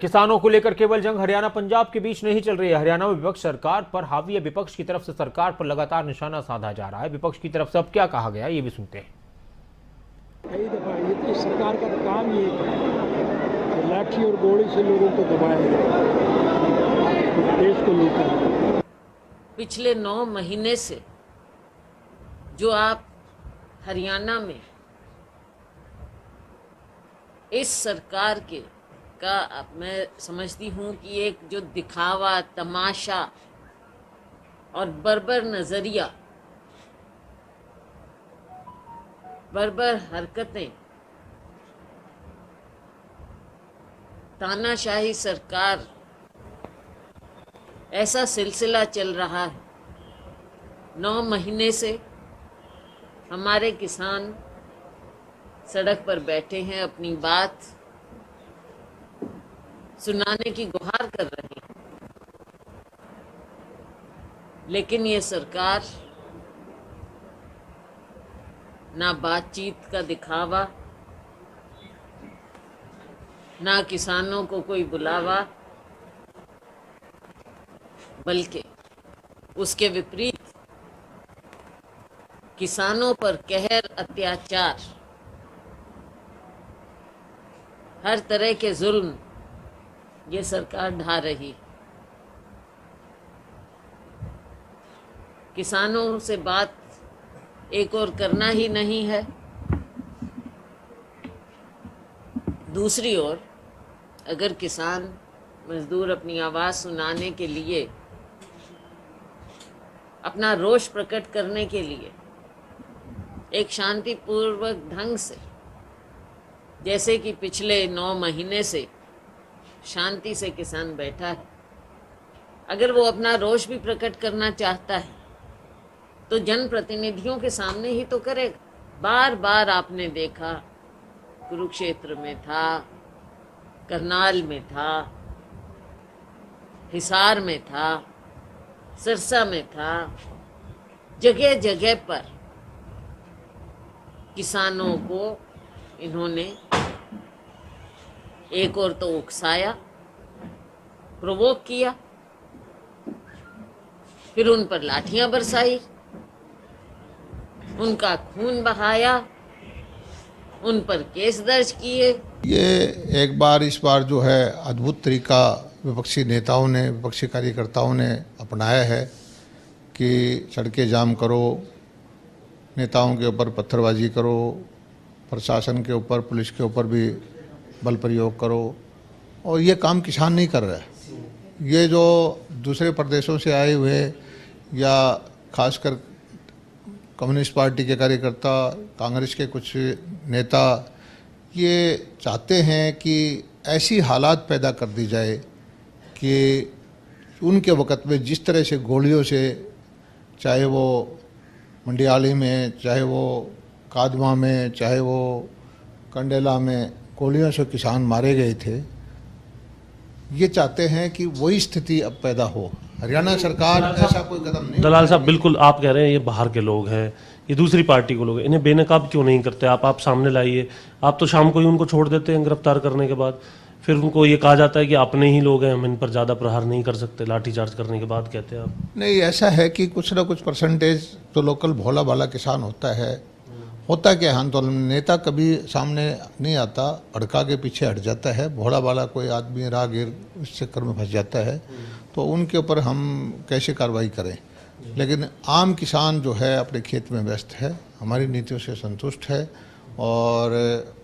किसानों को लेकर केवल जंग हरियाणा पंजाब के बीच नहीं चल रही है। हरियाणा में विपक्ष सरकार पर हावी है। विपक्ष की तरफ से सरकार पर लगातार निशाना साधा जा रहा है। विपक्ष की तरफ से अब क्या कहा गया, ये भी सुनते हैं। कई दफा ये तो सरकार का काम ही है, लाठी और गोली से लोगों को दबाया, देश को लूटा। पिछले 9 महीने से जो आप हरियाणा में इस सरकार के का मैं समझती हूँ कि एक जो दिखावा, तमाशा और बर्बर नज़रिया, बर्बर हरकतें, तानाशाही सरकार, ऐसा सिलसिला चल रहा है। 9 महीने से हमारे किसान सड़क पर बैठे हैं, अपनी बात सुनाने की गुहार कर रहे हैं, लेकिन ये सरकार ना बातचीत का दिखावा, ना किसानों को कोई बुलावा, बल्कि उसके विपरीत किसानों पर कहर, अत्याचार, हर तरह के जुल्म ये सरकार ढा रही। किसानों से बात एक और करना ही नहीं है, दूसरी ओर अगर किसान मजदूर अपनी आवाज़ सुनाने के लिए, अपना रोष प्रकट करने के लिए एक शांतिपूर्वक ढंग से, जैसे कि पिछले 9 महीने से शांति से किसान बैठा है, अगर वो अपना रोष भी प्रकट करना चाहता है तो जनप्रतिनिधियों के सामने ही तो करेगा। बार बार आपने देखा, कुरुक्षेत्र में था, करनाल में था, हिसार में था, सिरसा में था, जगह जगह पर किसानों को इन्होंने एक और तो उकसाया, प्रोवोक किया, फिर उन पर लाठियां बरसाई, उनका खून बहाया, उन पर केस दर्ज किए। ये एक बार इस बार जो है अद्भुत तरीका विपक्षी नेताओं ने, विपक्षी कार्यकर्ताओं ने अपनाया है कि सड़कें जाम करो, नेताओं के ऊपर पत्थरबाजी करो, प्रशासन के ऊपर, पुलिस के ऊपर भी बल प्रयोग करो। और ये काम किसान नहीं कर रहा है। ये जो दूसरे प्रदेशों से आए हुए या खासकर कम्युनिस्ट पार्टी के कार्यकर्ता, कांग्रेस के कुछ नेता ये चाहते हैं कि ऐसी हालात पैदा कर दी जाए कि उनके वक़्त में जिस तरह से गोलियों से, चाहे वो मंडियाली में, चाहे वो कादमा में, चाहे वो कंडेला में गोलियों से किसान मारे गए थे, ये चाहते हैं कि वही स्थिति अब पैदा हो। हरियाणा सरकार ऐसा कोई कदम नहीं। दलाल साहब, बिल्कुल आप कह रहे हैं ये बाहर के लोग हैं, ये दूसरी पार्टी के लोग हैं, इन्हें बेनकाब क्यों नहीं करते आप सामने लाइए। आप तो शाम को ही उनको छोड़ देते हैं गिरफ्तार करने के बाद, फिर उनको ये कहा जाता है कि अपने ही लोग हैं, हम इन पर ज़्यादा प्रहार नहीं कर सकते, लाठीचार्ज करने के बाद कहते हैं आप। नहीं, ऐसा है कि कुछ ना कुछ परसेंटेज तो लोकल भोला भाला किसान होता है। होता क्या है, आंदोलन नेता कभी सामने नहीं आता, भड़का के पीछे हट जाता है, भोला भाला कोई आदमी राहगीर इस चक्कर में फंस जाता है, तो उनके ऊपर हम कैसे कार्रवाई करें। लेकिन आम किसान जो है अपने खेत में व्यस्त है, हमारी नीतियों से संतुष्ट है, और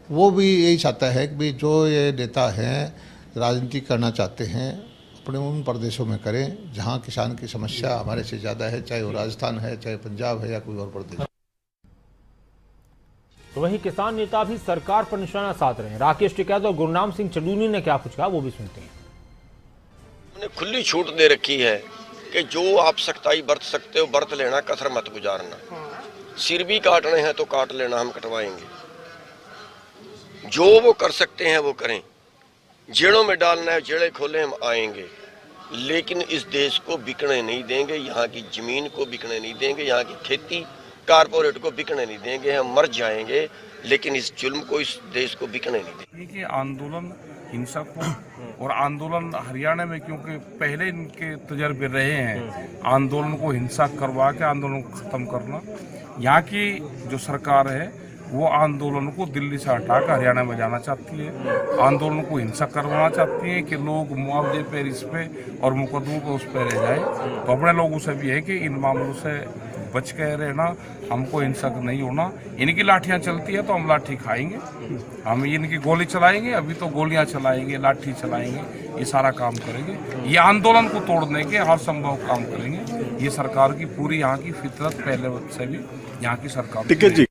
वो भी यही चाहता है कि भाई जो ये नेता हैं राजनीति करना चाहते हैं अपने उन प्रदेशों में करें जहाँ किसान की समस्या हमारे से ज़्यादा है, चाहे वो राजस्थान है, चाहे पंजाब है या कोई और प्रदेश। तो वहीं किसान नेता भी सरकार पर निशाना साध रहे हैं। राकेश टिकैत और गुरनाम सिंह चंदूनी ने क्या कुछ कहा, वो भी सुनते हैं। उन्हें खुली छूट दे रखी है कि जो आप सख्ताई बरत सकते हो बरत लेना, कसर मत गुजारना। सिर भी काटने हैं तो काट लेना, हम कटवाएंगे। जो वो कर सकते हैं वो करें, जेड़ों में डालना है जेड़े खोले, हम आएंगे, लेकिन इस देश को बिकने नहीं देंगे, यहाँ की जमीन को बिकने नहीं देंगे, यहाँ की खेती कारपोरेट को बिकने नहीं देंगे। हम मर जाएंगे लेकिन इस जुल्म को, इस देश को बिकने नहीं देंगे। देखिए, आंदोलन हिंसक हो। और आंदोलन हरियाणा में क्योंकि पहले इनके तजर्बे रहे हैं आंदोलन को हिंसा करवा के आंदोलन को ख़त्म करना, यहाँ की जो सरकार है वो आंदोलन को दिल्ली से हटा कर हरियाणा में जाना चाहती है, आंदोलन को हिंसा करवाना चाहती है कि लोग मुआवजे पे, इस पे और मुकदमों पे उस पे रह जाए। तो अपने लोगों से भी है कि इन मामलों से बच के रहना, हमको हिंसक नहीं होना। इनकी लाठियां चलती है तो हम लाठी खाएंगे, हम इनकी गोली चलाएंगे, अभी तो गोलियां चलाएंगे, लाठी चलाएंगे, ये सारा काम करेंगे। ये आंदोलन को तोड़ने के हर संभव काम करेंगे। ये सरकार की पूरी यहाँ की फितरत पहले से भी यहाँ की सरकार ठीक है जी।